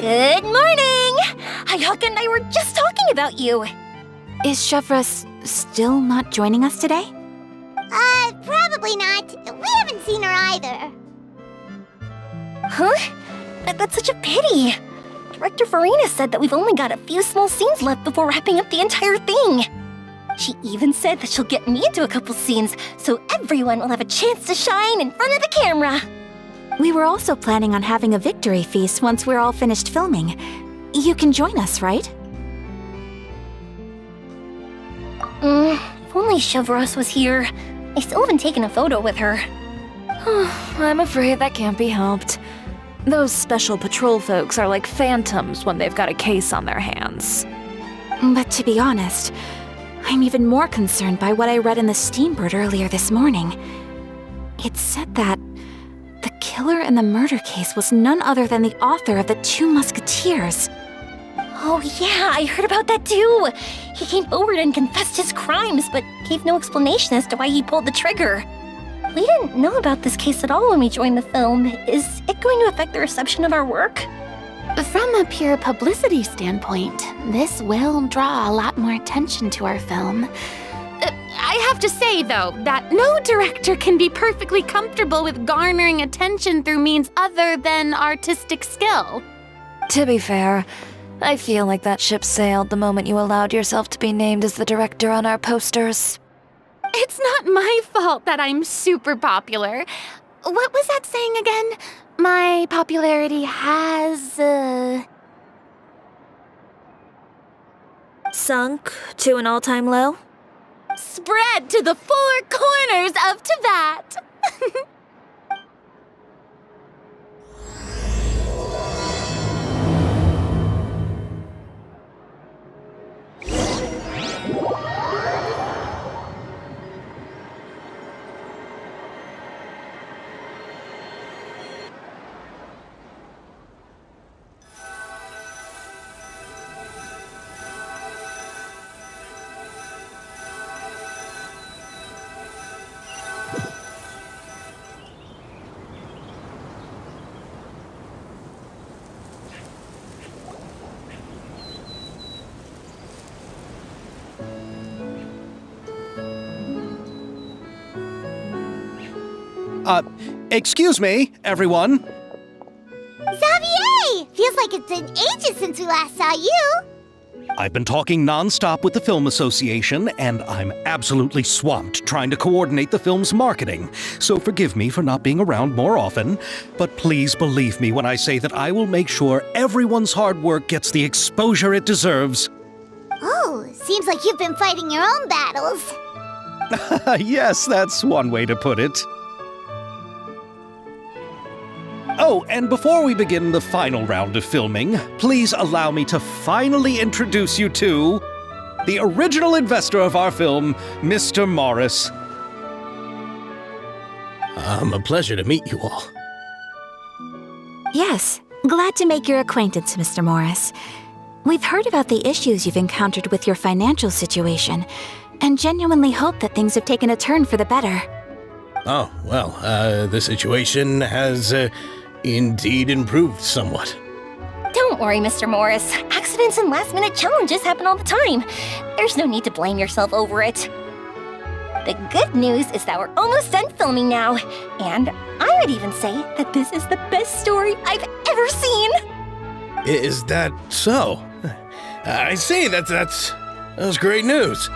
Good morning! Hayaka and I were just talking about you. Is Chevra still not joining us today? Probably not. We haven't seen her either. Huh? That's such a pity. Director Farina said that we've only got a few small scenes left before wrapping up the entire thing. She even said that she'll get me into a couple scenes, so everyone will have a chance to shine in front of the camera. We were also planning on having a victory feast once we're all finished filming. You can join us, right? If only Chevros was here. I still haven't taken a photo with her. I'm afraid that can't be helped. Those special patrol folks are like phantoms when they've got a case on their hands. But to be honest, I'm even more concerned by what I read in the Steambird earlier this morning. It said that the killer in the murder case was none other than the author of the 2 Musketeers. Oh yeah, I heard about that too. He came forward and confessed his crimes, but gave no explanation as to why he pulled the trigger. We didn't know about this case at all when we joined the film. Is it going to affect the reception of our work? From a pure publicity standpoint, this will draw a lot more attention to our film. I have to say, though, that no director can be perfectly comfortable with garnering attention through means other than artistic skill. To be fair, I feel like that ship sailed the moment you allowed yourself to be named as the director on our posters. It's not my fault that I'm super popular. What was that saying again? My popularity has, Sunk to an all-time low? spread to the 4 corners of Tibet. Excuse me, everyone. Xavier! Feels like it's been ages since we last saw you. I've been talking non-stop with the Film Association, and I'm absolutely swamped trying to coordinate the film's marketing. So forgive me for not being around more often, but please believe me when I say that I will make sure everyone's hard work gets the exposure it deserves. Oh, seems like you've been fighting your own battles. Yes, that's one way to put it. Oh, and before we begin the final round of filming, please allow me to finally introduce you to the original investor of our film, Mr. Morris. A pleasure to meet you all. Yes, glad to make your acquaintance, Mr. Morris. We've heard about the issues you've encountered with your financial situation, and genuinely hope that things have taken a turn for the better. Oh, well, the situation has indeed improved somewhat. Don't worry, Mr. Morris. Accidents and last-minute challenges happen all the time. There's no need to blame yourself over it. The good news is that we're almost done filming now, and I would even say that this is the best story I've ever seen. Is that so? I see, that was great news.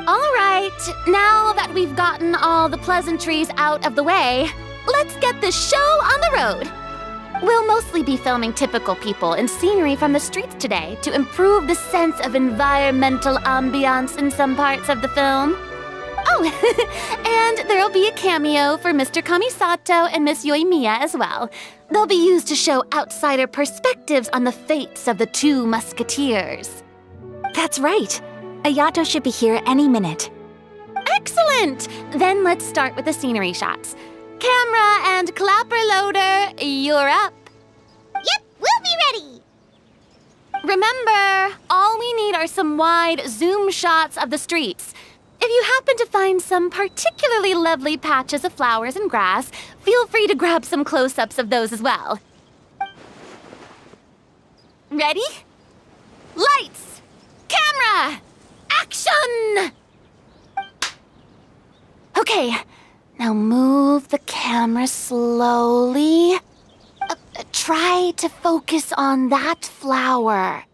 All right, now that we've gotten all the pleasantries out of the way, let's get this show on the road. We'll mostly be filming typical people and scenery from the streets today to improve the sense of environmental ambiance in some parts of the film. Oh, and there'll be a cameo for Mr. Kamisato and Miss Yoimiya as well. They'll be used to show outsider perspectives on the fates of the 2 Musketeers. That's right. Ayato should be here any minute. Excellent! Then let's start with the scenery shots. Camera and clapper loader, you're up. Yep, we'll be ready. Remember, all we need are some wide zoom shots of the streets. If you happen to find some particularly lovely patches of flowers and grass, feel free to grab some close-ups of those as well. Ready? Lights! Camera! Action! Okay, now move the camera slowly. Try to focus on that flower.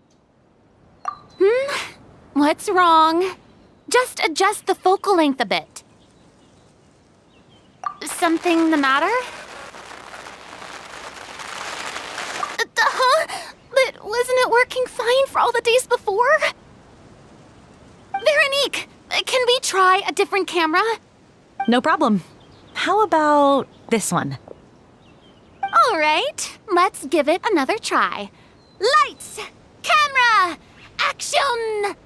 What's wrong? Just adjust the focal length a bit. Something the matter? But wasn't it working fine for all the days before? Veronique, can we try a different camera? No problem. How about this one? All right, let's give it another try. Lights! Camera! Action!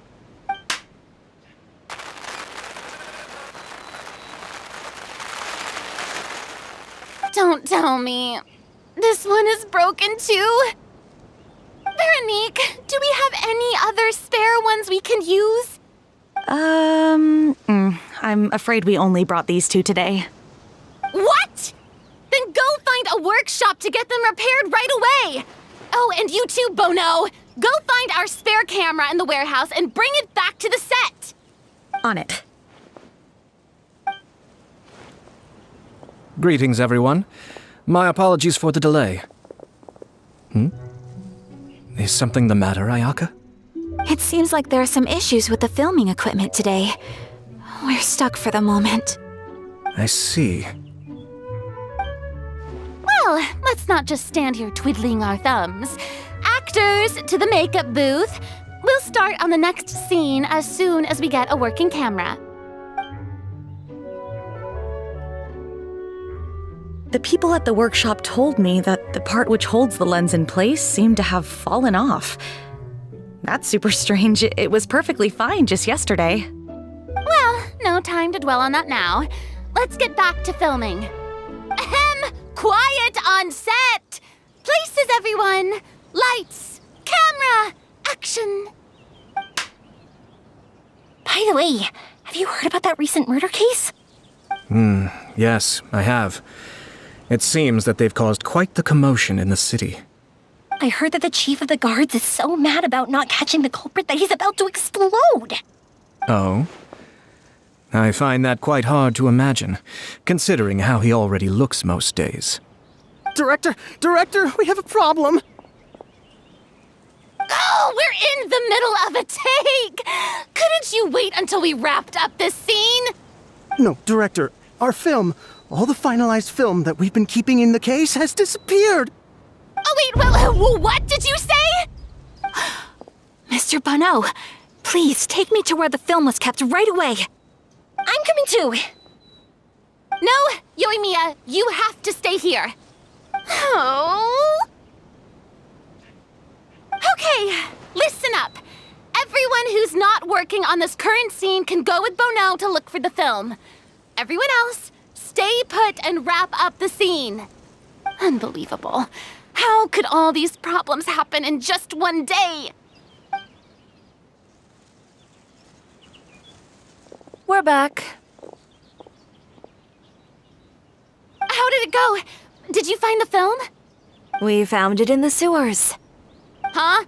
Don't tell me. This one is broken too? Veronique, do we have any other spare ones we can use? I'm afraid we only brought these two today. What? Then go find a workshop to get them repaired right away. Oh, and you too, Bono. Go find our spare camera in the warehouse and bring it back to the set. On it. Greetings, everyone. My apologies for the delay. Is something the matter, Ayaka? It seems like there are some issues with the filming equipment today. We're stuck for the moment. I see. Well, let's not just stand here twiddling our thumbs. Actors, to the makeup booth. We'll start on the next scene as soon as we get a working camera. The people at the workshop told me that the part which holds the lens in place seemed to have fallen off. That's super strange. It was perfectly fine just yesterday. Well, no time to dwell on that now. Let's get back to filming. Ahem! Quiet on set! Places, everyone! Lights! Camera! Action! By the way, have you heard about that recent murder case? Yes, I have. It seems that they've caused quite the commotion in the city. I heard that the chief of the guards is so mad about not catching the culprit that he's about to explode. Oh? I find that quite hard to imagine, considering how he already looks most days. Director, we have a problem. Oh, we're in the middle of a take! Couldn't you wait until we wrapped up this scene? No, Director, our film, all the finalized film that we've been keeping in the case has disappeared. Oh, wait, well, what did you say? Mr. Bono, please take me to where the film was kept right away. I'm coming too. No, Yoimiya, you have to stay here. Oh. Okay, listen up. Everyone who's not working on this current scene can go with Bono to look for the film. Everyone else, stay put and wrap up the scene. Unbelievable. How could all these problems happen in just one day? We're back. How did it go? Did you find the film? We found it in the sewers. Huh?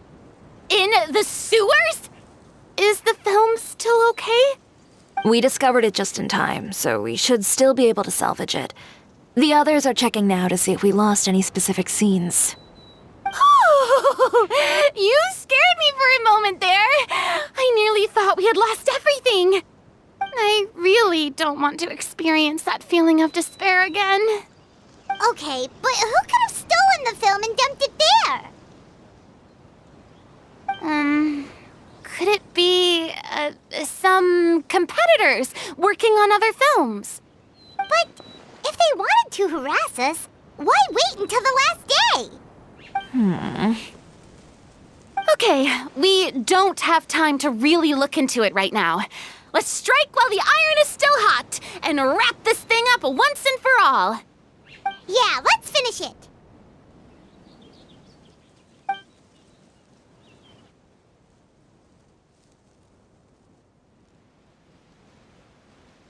In the sewers? Is the film still okay? We discovered it just in time, so we should still be able to salvage it. The others are checking now to see if we lost any specific scenes. Oh, you scared me for a moment there. I nearly thought we had lost everything. I really don't want to experience that feeling of despair again. Okay, but who could have stolen the film and dumped it there? Could it be, some competitors working on other films? But if they wanted to harass us, why wait until the last day? Okay, we don't have time to really look into it right now. Let's strike while the iron is still hot and wrap this thing up once and for all. Yeah, let's finish it.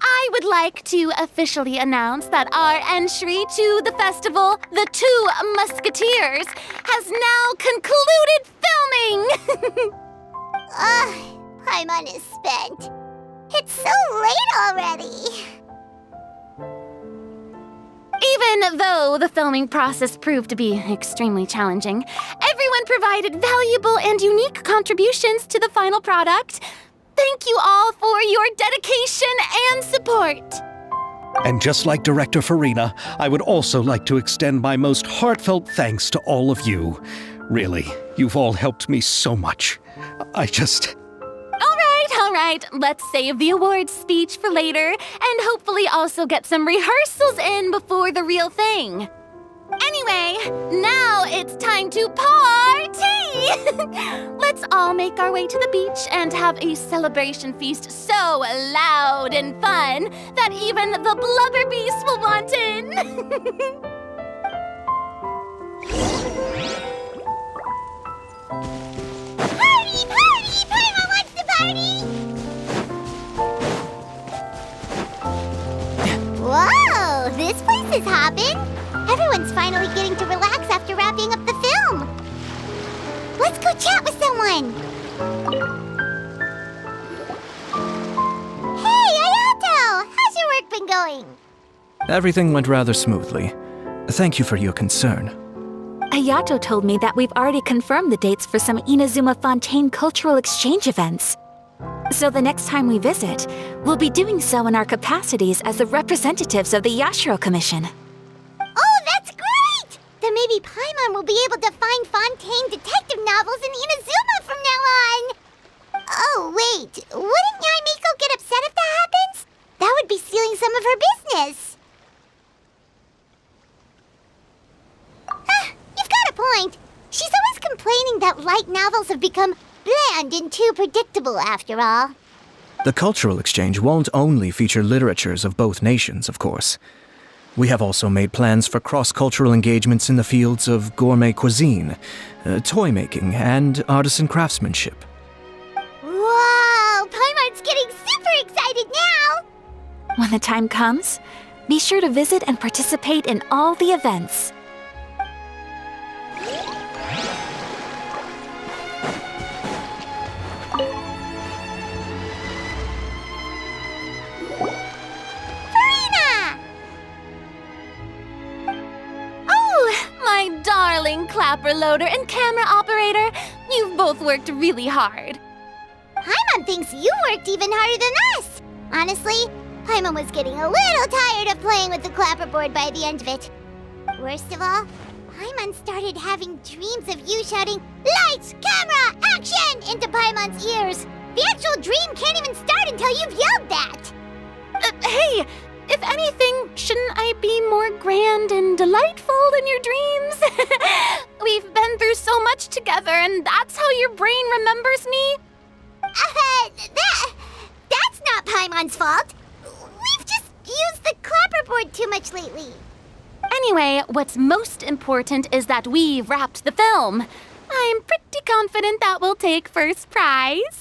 I would like to officially announce that our entry to the festival, The Two Musketeers, has now concluded film filming! Ugh, Paimon is spent. It's so late already. Even though the filming process proved to be extremely challenging, everyone provided valuable and unique contributions to the final product. Thank you all for your dedication and support. And just like Director Farina, I would also like to extend my most heartfelt thanks to all of you. Really, you've all helped me so much. All right, let's save the awards speech for later and hopefully also get some rehearsals in before the real thing. Anyway, now it's time to party! Let's all make our way to the beach and have a celebration feast so loud and fun that even the blubber beast will want in. Party, party! Paimon wants to party! Whoa, this place is hopping. Everyone's finally getting to relax after wrapping up the film. Let's go chat with someone. Hey, Ayato! How's your work been going? Everything went rather smoothly. Thank you for your concern. Ayato told me that we've already confirmed the dates for some Inazuma Fontaine cultural exchange events. So the next time we visit, we'll be doing so in our capacities as the representatives of the Yashiro Commission. Oh, that's great! Then maybe Paimon will be able to find Fontaine detective novels in Inazuma from now on. Oh, wait. Wouldn't Yae Miko get upset if that happens? That would be stealing some of her business. You've got a point. She's always complaining that light novels have become bland and too predictable after all. The cultural exchange won't only feature literatures of both nations, of course. We have also made plans for cross-cultural engagements in the fields of gourmet cuisine, toy making, and artisan craftsmanship. Whoa! Paimon's getting super excited now! When the time comes, be sure to visit and participate in all the events. My darling clapper loader and camera operator, you've both worked really hard. Paimon thinks you worked even harder than us. Honestly, Paimon was getting a little tired of playing with the clapperboard by the end of it. Worst of all, Paimon started having dreams of you shouting, "Lights, camera, action!" into Paimon's ears. The actual dream can't even start until you've yelled that. Hey, if anything, shouldn't I be more grand and delightful in your dreams? We've been through so much together, and that's how your brain remembers me? That's not Paimon's fault. We've just used the clapperboard too much lately. Anyway, what's most important is that we've wrapped the film. I'm pretty confident that we'll take first prize.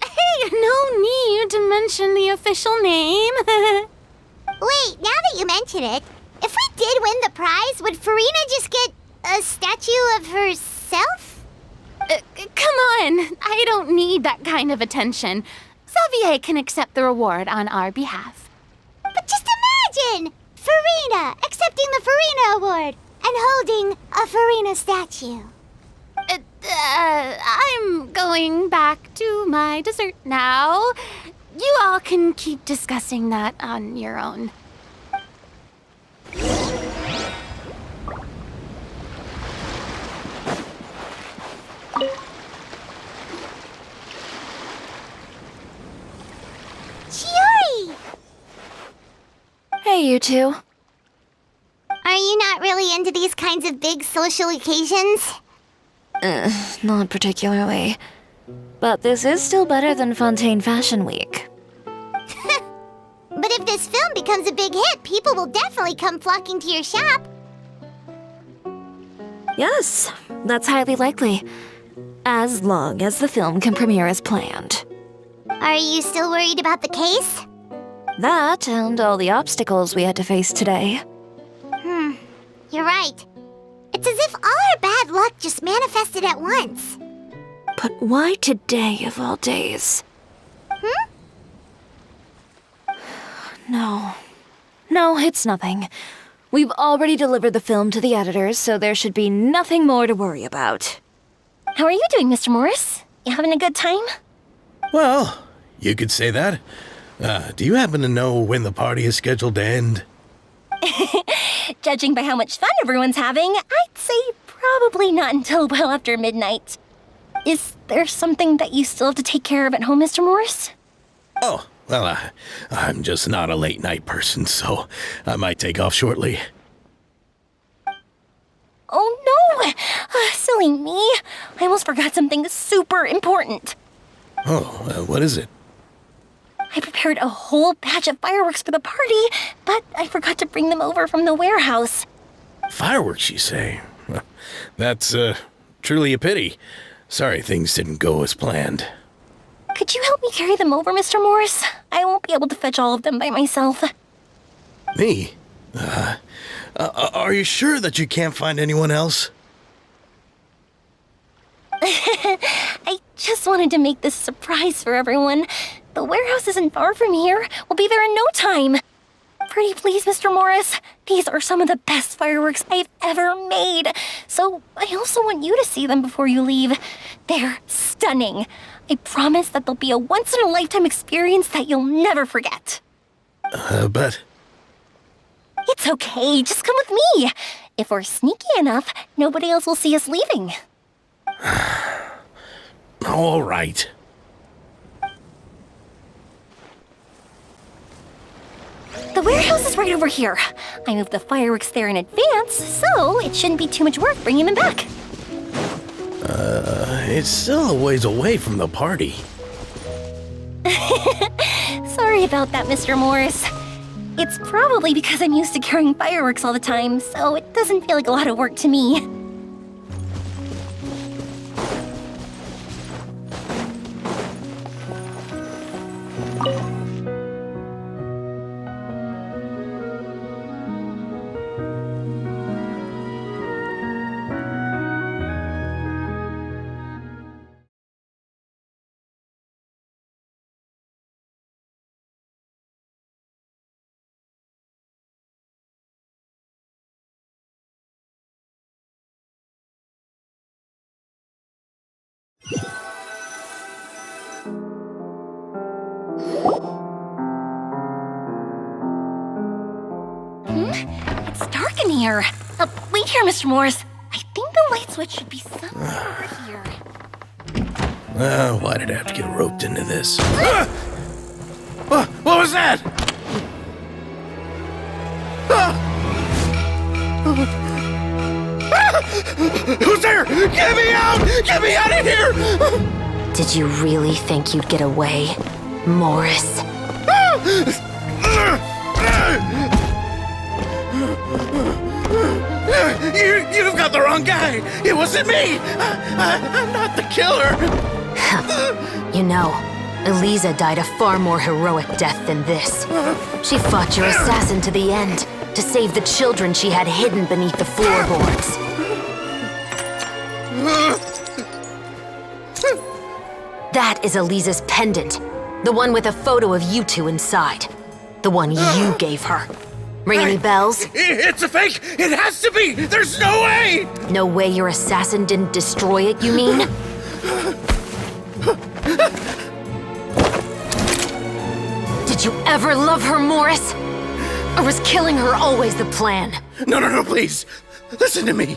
Hey, no need to mention the official name. Wait, now that you mention it, if we did win the prize, would Farina just get a statue of herself? Come on, I don't need that kind of attention. Xavier can accept the reward on our behalf. But just imagine! Farina accepting the Farina Award and holding a Farina statue. I'm going back to my dessert now. You all can keep discussing that on your own. Chiori! Hey, you two. Are you not really into these kinds of big social occasions? Not particularly. But this is still better than Fontaine Fashion Week. But if this film becomes a big hit, people will definitely come flocking to your shop. Yes, that's highly likely. As long as the film can premiere as planned. Are you still worried about the case? That and all the obstacles we had to face today. You're right. It's as if all our bad luck just manifested at once. But why today of all days? No. No, it's nothing. We've already delivered the film to the editors, so there should be nothing more to worry about. How are you doing, Mr. Morris? You having a good time? Well, you could say that. Do you happen to know when the party is scheduled to end? Judging by how much fun everyone's having, I'd say probably not until well after midnight. Is there something that you still have to take care of at home, Mr. Morris? Oh, well, I'm just not a late night person, so I might take off shortly. Oh no! Silly me. I almost forgot something super important. Oh, what is it? I prepared a whole batch of fireworks for the party, but I forgot to bring them over from the warehouse. Fireworks, you say? Well, that's, truly a pity. Sorry things didn't go as planned. Could you help me carry them over, Mr. Morris? I won't be able to fetch all of them by myself. Me? Are you sure that you can't find anyone else? I just wanted to make this a surprise for everyone. The warehouse isn't far from here. We'll be there in no time. Pretty please, Mr. Morris. These are some of the best fireworks I've ever made. So I also want you to see them before you leave. They're stunning. I promise that they'll be a once-in-a-lifetime experience that you'll never forget. But... It's okay. Just come with me. If we're sneaky enough, nobody else will see us leaving. All right. The warehouse is right over here. I moved the fireworks there in advance, so it shouldn't be too much work bringing them back. It's still a ways away from the party. Sorry about that, Mr. Morris. It's probably because I'm used to carrying fireworks all the time, so it doesn't feel like a lot of work to me. It's dark in here. Wait here, Mr. Morris. I think the light switch should be somewhere over here. Why did I have to get roped into this? What was that? Who's there? Get me out! Get me out of here! Did you really think you'd get away, Morris? You've got the wrong guy! It wasn't me! I'm not the killer! You know, Eliza died a far more heroic death than this. She fought your assassin to the end, to save the children she had hidden beneath the floorboards. That is Eliza's pendant, the one with a photo of you two inside. The one you gave her. Ring any bells? It's a fake! It has to be! There's no way! No way your assassin didn't destroy it, you mean? Did you ever love her, Morris? Or was killing her always the plan? No, please. Listen to me.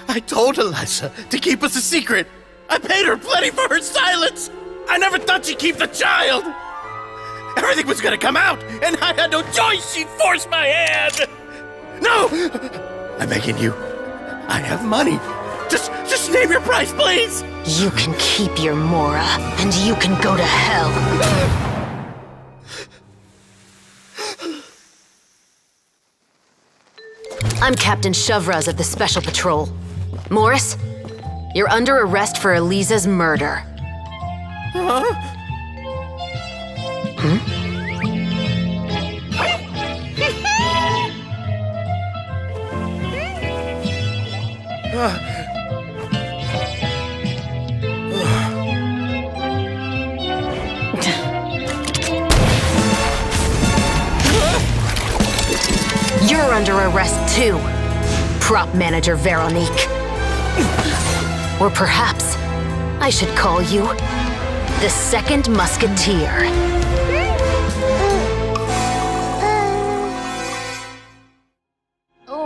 I told Eliza to keep us a secret. I paid her plenty for her silence. I never thought she'd keep the child. Everything was gonna come out, and I had no choice. She'd force my hand. No! I'm begging you. I have money. Just name your price, please. You can keep your Mora, and you can go to hell. I'm Captain Shovraz of the Special Patrol. Morris, you're under arrest for Eliza's murder. You're under arrest too, prop manager Veronique. Or perhaps I should call you the second musketeer.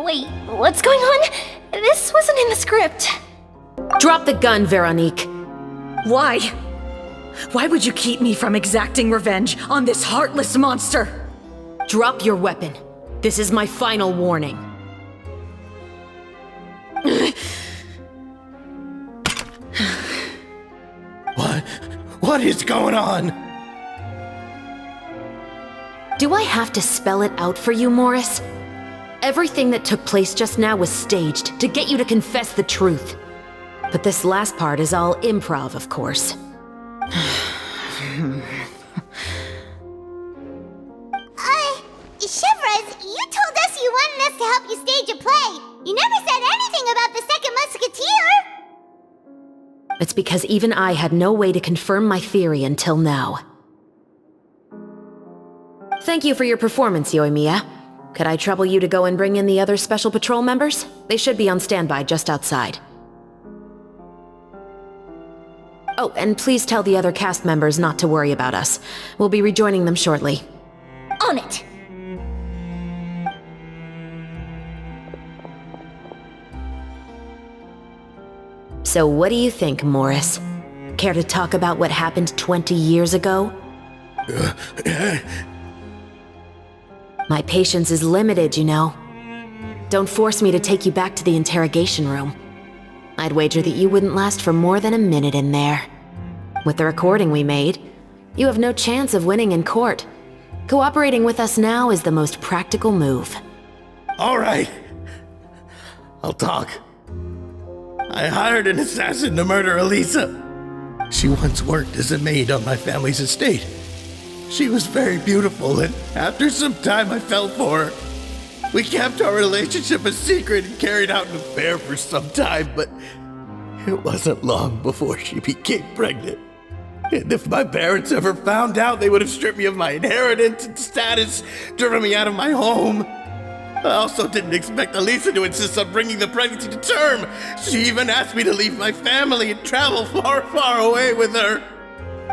Wait, what's going on? This wasn't in the script. Drop the gun, Veronique. Why? Why would you keep me from exacting revenge on this heartless monster? Drop your weapon. This is my final warning. What is going on? Do I have to spell it out for you, Morris? Everything that took place just now was staged to get you to confess the truth. But this last part is all improv, of course. Chevrolet, you told us you wanted us to help you stage a play. You never said anything about the second musketeer. It's because even I had no way to confirm my theory until now. Thank you for your performance, Yoimiya. Could I trouble you to go and bring in the other Special Patrol members? They should be on standby just outside. Oh, and please tell the other cast members not to worry about us. We'll be rejoining them shortly. On it! So what do you think, Morris? Care to talk about what happened 20 years ago? My patience is limited, you know. Don't force me to take you back to the interrogation room. I'd wager that you wouldn't last for more than a minute in there. With the recording we made, you have no chance of winning in court. Cooperating with us now is the most practical move. All right. I'll talk. I hired an assassin to murder Elisa. She once worked as a maid on my family's estate. She was very beautiful, and after some time I fell for her. We kept our relationship a secret and carried out an affair for some time, but it wasn't long before she became pregnant. And if my parents ever found out, they would have stripped me of my inheritance and status, driven me out of my home. I also didn't expect Elisa to insist on bringing the pregnancy to term. She even asked me to leave my family and travel far, far away with her.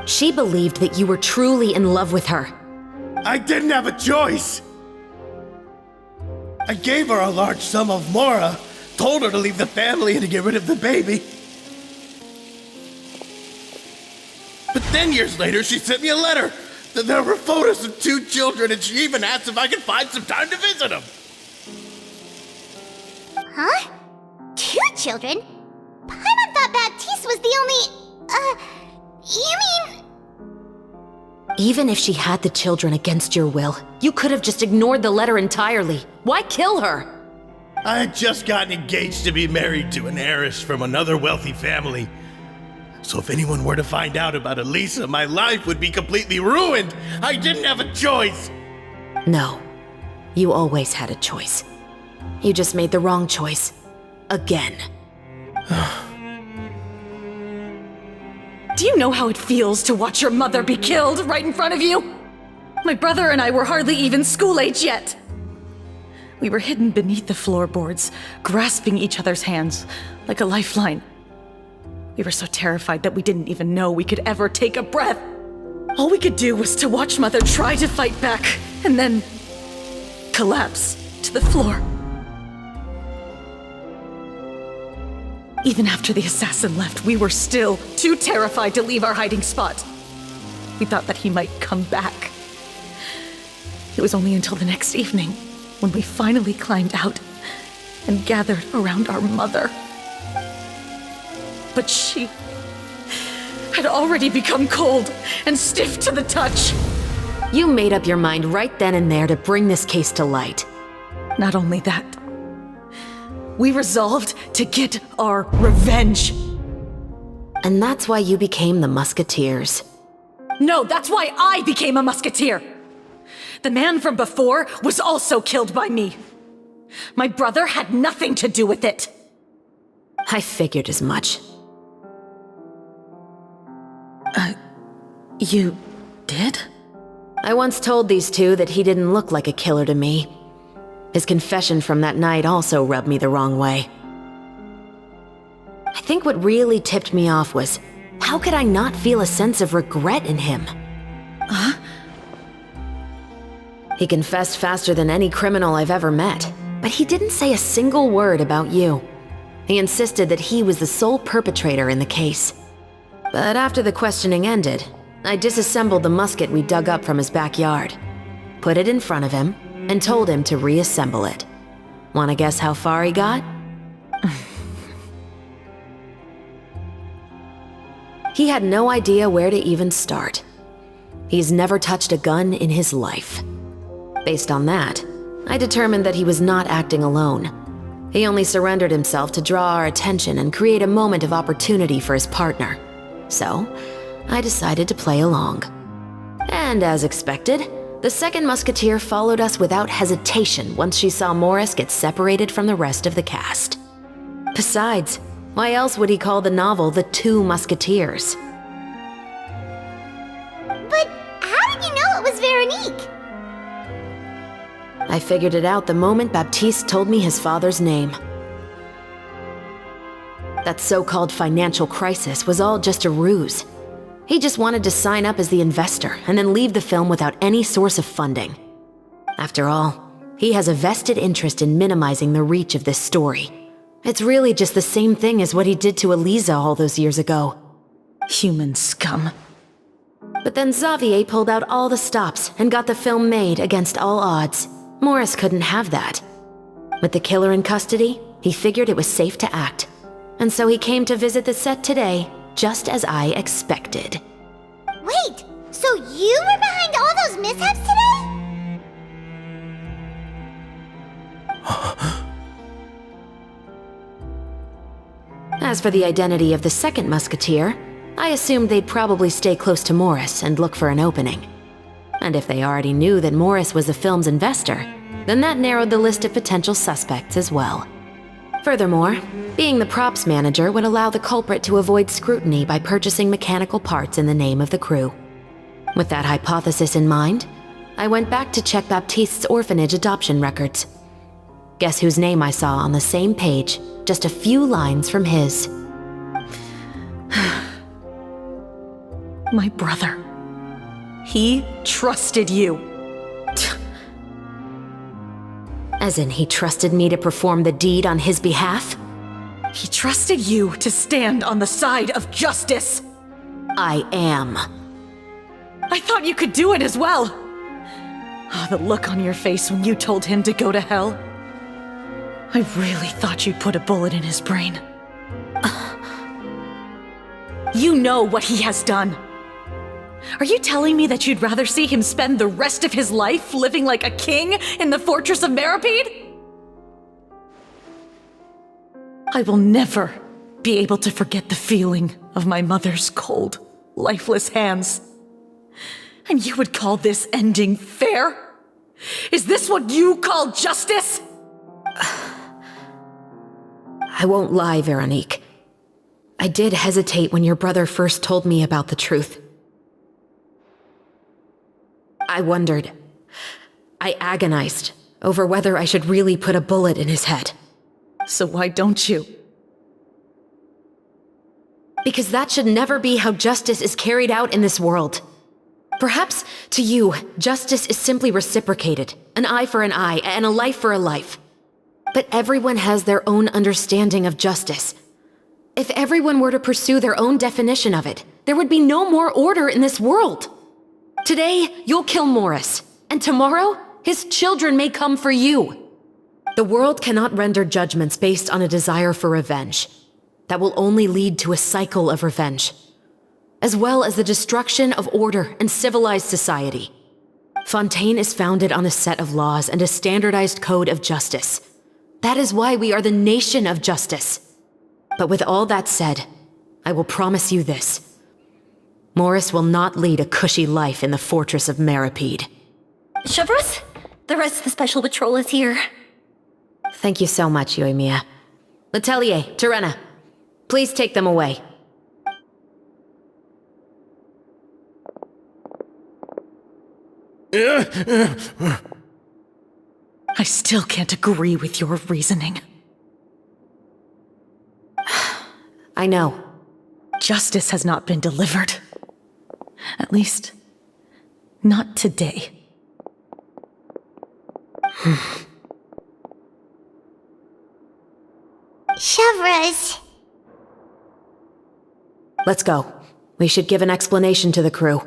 She believed that you were truly in love with her. I didn't have a choice. I gave her a large sum of mora, told her to leave the family and to get rid of the baby. But then years later, she sent me a letter. There were photos of 2 children, and she even asked if I could find some time to visit them. Huh? 2 children? Paimon thought Baptiste was the only... you mean... Even if she had the children against your will, you could have just ignored the letter entirely. Why kill her? I had just gotten engaged to be married to an heiress from another wealthy family. So if anyone were to find out about Elisa, my life would be completely ruined. I didn't have a choice. No, you always had a choice. You just made the wrong choice. Again. Do you know how it feels to watch your mother be killed right in front of you? My brother and I were hardly even school age yet. We were hidden beneath the floorboards, grasping each other's hands like a lifeline. We were so terrified that we didn't even know we could ever take a breath. All we could do was to watch Mother try to fight back, and then collapse to the floor. Even after the assassin left, we were still too terrified to leave our hiding spot. We thought that he might come back. It was only until the next evening when we finally climbed out and gathered around our mother. But she had already become cold and stiff to the touch. You made up your mind right then and there to bring this case to light. Not only that, we resolved to get our revenge. And that's why you became the Musketeers. No, that's why I became a musketeer. The man from before was also killed by me. My brother had nothing to do with it. I figured as much. You did? I once told these two that he didn't look like a killer to me. His confession from that night also rubbed me the wrong way. I think what really tipped me off was, how could I not feel a sense of regret in him? Huh? He confessed faster than any criminal I've ever met, but he didn't say a single word about you. He insisted that he was the sole perpetrator in the case. But after the questioning ended, I disassembled the musket we dug up from his backyard, put it in front of him, and told him to reassemble it. Wanna guess how far he got? He had no idea where to even start. He's never touched a gun in his life. Based on that, I determined that he was not acting alone. He only surrendered himself to draw our attention and create a moment of opportunity for his partner. So, I decided to play along. And as expected, the second musketeer followed us without hesitation once she saw Morris get separated from the rest of the cast. Besides, why else would he call the novel The Two Musketeers? But how did you know it was Veronique? I figured it out the moment Baptiste told me his father's name. That so-called financial crisis was all just a ruse. He just wanted to sign up as the investor and then leave the film without any source of funding. After all, he has a vested interest in minimizing the reach of this story. It's really just the same thing as what he did to Eliza all those years ago. Human scum. But then Xavier pulled out all the stops and got the film made against all odds. Morris couldn't have that. With the killer in custody, he figured it was safe to act. And so he came to visit the set today, just as I expected. Wait, so you were behind all those mishaps today? As for the identity of the second musketeer, I assumed they'd probably stay close to Morris and look for an opening. And if they already knew that Morris was the film's investor, then that narrowed the list of potential suspects as well. Furthermore, being the props manager would allow the culprit to avoid scrutiny by purchasing mechanical parts in the name of the crew. With that hypothesis in mind, I went back to check Baptiste's orphanage adoption records. Guess whose name I saw on the same page, just a few lines from his. My brother. He trusted you. As in, he trusted me to perform the deed on his behalf? He trusted you to stand on the side of justice. I am. I thought you could do it as well. Oh, the look on your face when you told him to go to hell. I really thought you'd put a bullet in his brain. You know what he has done. Are you telling me that you'd rather see him spend the rest of his life living like a king in the fortress of Meripede? I will never be able to forget the feeling of my mother's cold, lifeless hands. And you would call this ending fair? Is this what you call justice? I won't lie, Veronique. I did hesitate when your brother first told me about the truth. I wondered. I agonized over whether I should really put a bullet in his head. So why don't you? Because that should never be how justice is carried out in this world. Perhaps, to you, justice is simply reciprocated, an eye for an eye and a life for a life. But everyone has their own understanding of justice. If everyone were to pursue their own definition of it, there would be no more order in this world. Today, you'll kill Morris, and tomorrow, his children may come for you. The world cannot render judgments based on a desire for revenge. That will only lead to a cycle of revenge, as well as the destruction of order and civilized society. Fontaine is founded on a set of laws and a standardized code of justice. That is why we are the nation of justice. But with all that said, I will promise you this. Morris will not lead a cushy life in the fortress of Meripede. Chevros, the rest of the special patrol is here. Thank you so much, Yoimiya. Letelier, Terena, Please take them away. I still can't agree with your reasoning. I know. Justice has not been delivered. At least, not today. Chevras. Let's go. We should give an explanation to the crew.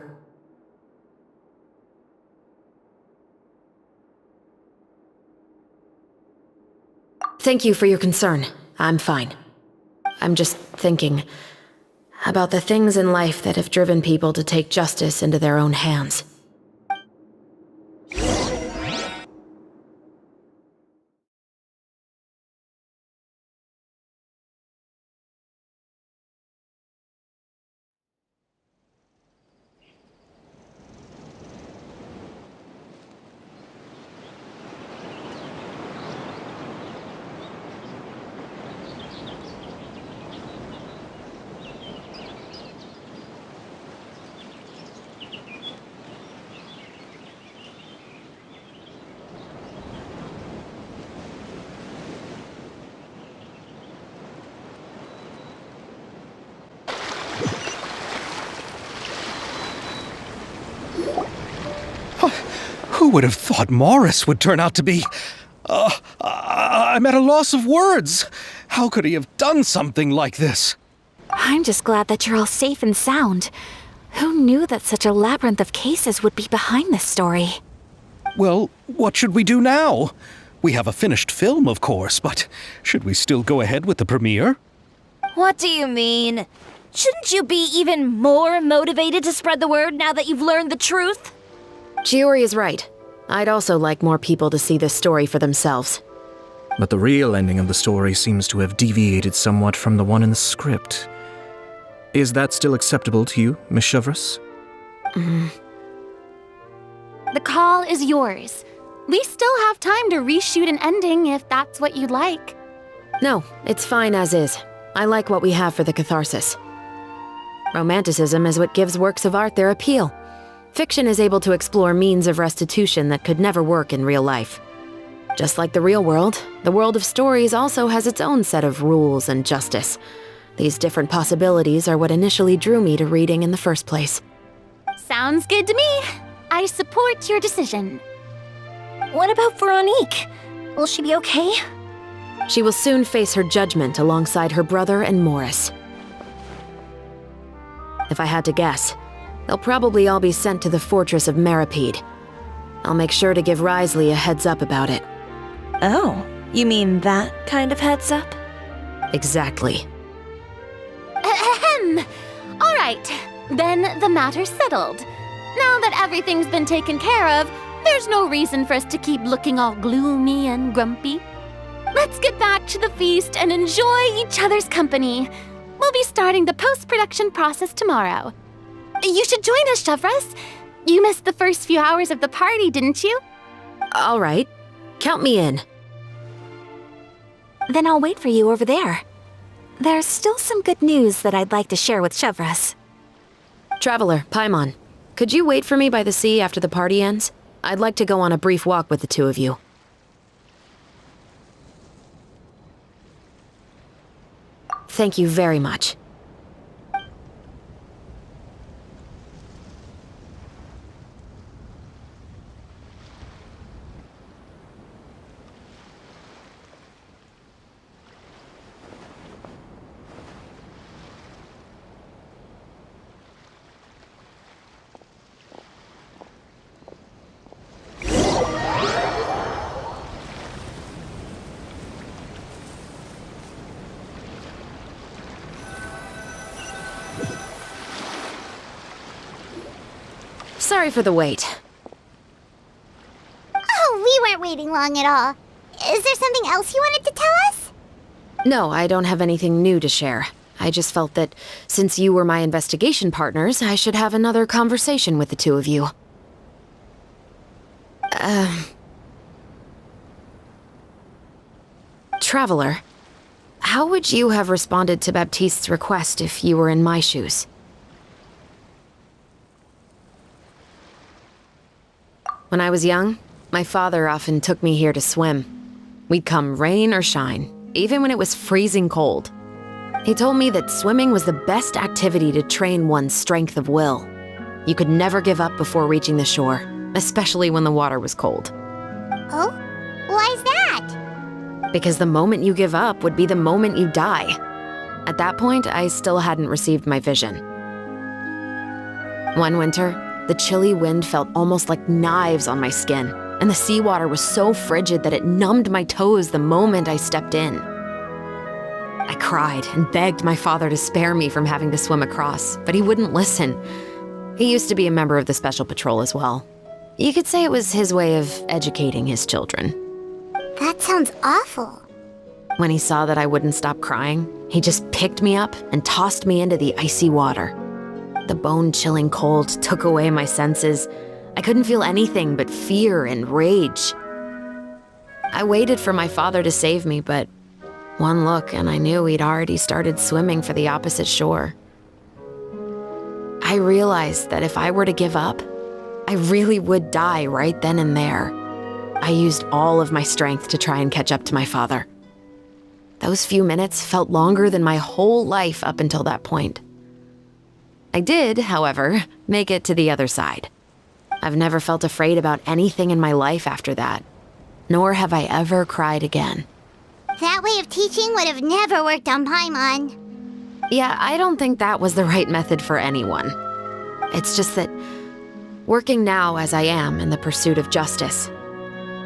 Thank you for your concern. I'm fine. I'm just thinking about the things in life that have driven people to take justice into their own hands. Who would have thought Morris would turn out to be... I'm at a loss of words. How could he have done something like this? I'm just glad that you're all safe and sound. Who knew that such a labyrinth of cases would be behind this story? Well, what should we do now? We have a finished film, of course, but should we still go ahead with the premiere? What do you mean? Shouldn't you be even more motivated to spread the word now that you've learned the truth? Chiori is right. I'd also like more people to see this story for themselves. But the real ending of the story seems to have deviated somewhat from the one in the script. Is that still acceptable to you, Miss Chevras? The call is yours. We still have time to reshoot an ending if that's what you'd like. No, it's fine as is. I like what we have for the catharsis. Romanticism is what gives works of art their appeal. Fiction is able to explore means of restitution that could never work in real life. Just like the real world, the world of stories also has its own set of rules and justice. These different possibilities are what initially drew me to reading in the first place. Sounds good to me. I support your decision. What about Veronique? Will she be okay? She will soon face her judgment alongside her brother and Morris. If I had to guess, they'll probably all be sent to the fortress of Meripede. I'll make sure to give Risley a heads up about it. Oh, you mean that kind of heads up? Exactly. Ahem. All right, then the matter's settled. Now that everything's been taken care of, there's no reason for us to keep looking all gloomy and grumpy. Let's get back to the feast and enjoy each other's company. We'll be starting the post-production process tomorrow. You should join us, Chevras. You missed the first few hours of the party, didn't you? All right. Count me in. Then I'll wait for you over there. There's still some good news that I'd like to share with Chevras. Traveler, Paimon, could you wait for me by the sea after the party ends? I'd like to go on a brief walk with the two of you. Thank you very much. Sorry for the wait. Oh, we weren't waiting long at all. Is there something else you wanted to tell us? No, I don't have anything new to share. I just felt that since you were my investigation partners, I should have another conversation with the two of you. Traveler, How would you have responded to Baptiste's request if you were in my shoes? When I was young, my father often took me here to swim. We'd come rain or shine, even when it was freezing cold. He told me that swimming was the best activity to train one's strength of will. You could never give up before reaching the shore, especially when the water was cold. Oh? Why's that? Because the moment you give up would be the moment you die. At that point, I still hadn't received my vision. One winter, the chilly wind felt almost like knives on my skin, and the seawater was so frigid that it numbed my toes the moment I stepped in. I cried and begged my father to spare me from having to swim across, but he wouldn't listen. He used to be a member of the Special Patrol as well. You could say it was his way of educating his children. That sounds awful. When he saw that I wouldn't stop crying, he just picked me up and tossed me into the icy water. The bone-chilling cold took away my senses. I couldn't feel anything but fear and rage. I waited for my father to save me, but one look and I knew he'd already started swimming for the opposite shore. I realized that if I were to give up, I really would die right then and there. I used all of my strength to try and catch up to my father. Those few minutes felt longer than my whole life up until that point. I did, however, make it to the other side. I've never felt afraid about anything in my life after that, nor have I ever cried again. That way of teaching would have never worked on Paimon. Yeah, I don't think that was the right method for anyone. It's just that, working now as I am in the pursuit of justice,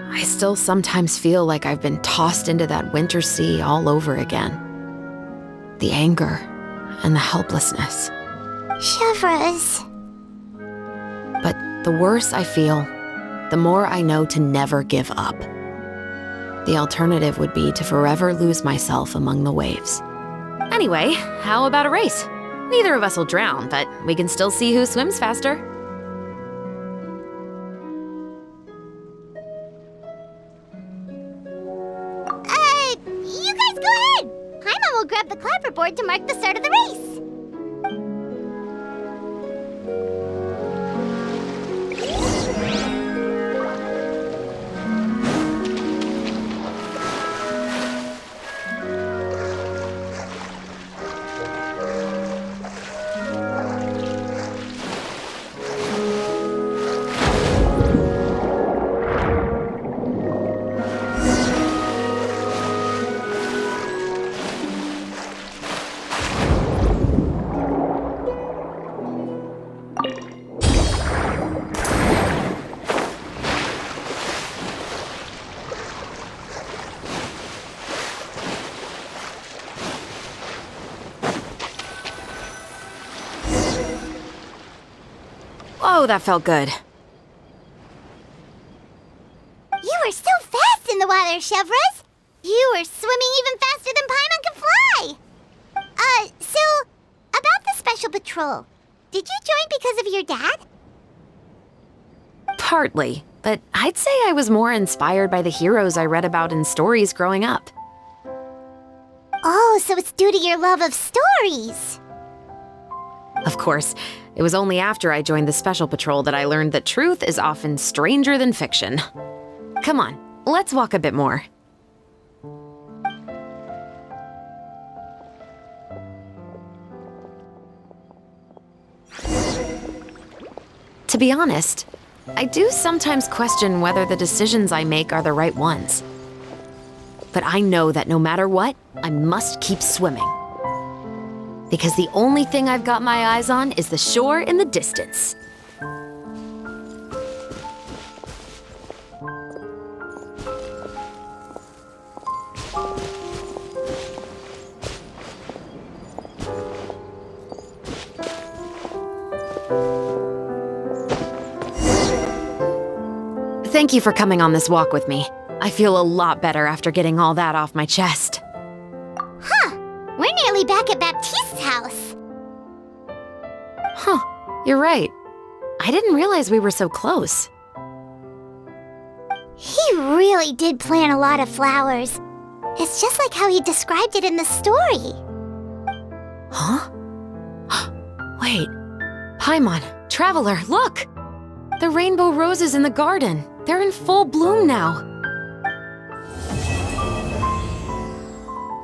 I still sometimes feel like I've been tossed into that winter sea all over again. The anger and the helplessness. Chevreuse. But the worse I feel, the more I know to never give up. The alternative would be to forever lose myself among the waves. Anyway, how about a race? Neither of us will drown, but we can still see who swims faster. You guys go ahead! Paimon will grab the clapperboard to mark the start of the race. Oh, that felt good. You were so fast in the water, Chevreuse! You were swimming even faster than Paimon can fly! So, about the Special Patrol, did you join because of your dad? Partly, but I'd say I was more inspired by the heroes I read about in stories growing up. Oh, so it's due to your love of stories! Of course, it was only after I joined the Special Patrol that I learned that truth is often stranger than fiction. Come on, let's walk a bit more. To be honest, I do sometimes question whether the decisions I make are the right ones. But I know that no matter what, I must keep swimming. Because the only thing I've got my eyes on is the shore in the distance. Thank you for coming on this walk with me. I feel a lot better after getting all that off my chest. We're nearly back at Baptiste's house. Huh, you're right. I didn't realize we were so close. He really did plant a lot of flowers. It's just like how he described it in the story. Huh? Wait. Paimon, Traveler, look! The rainbow roses in the garden. They're in full bloom now.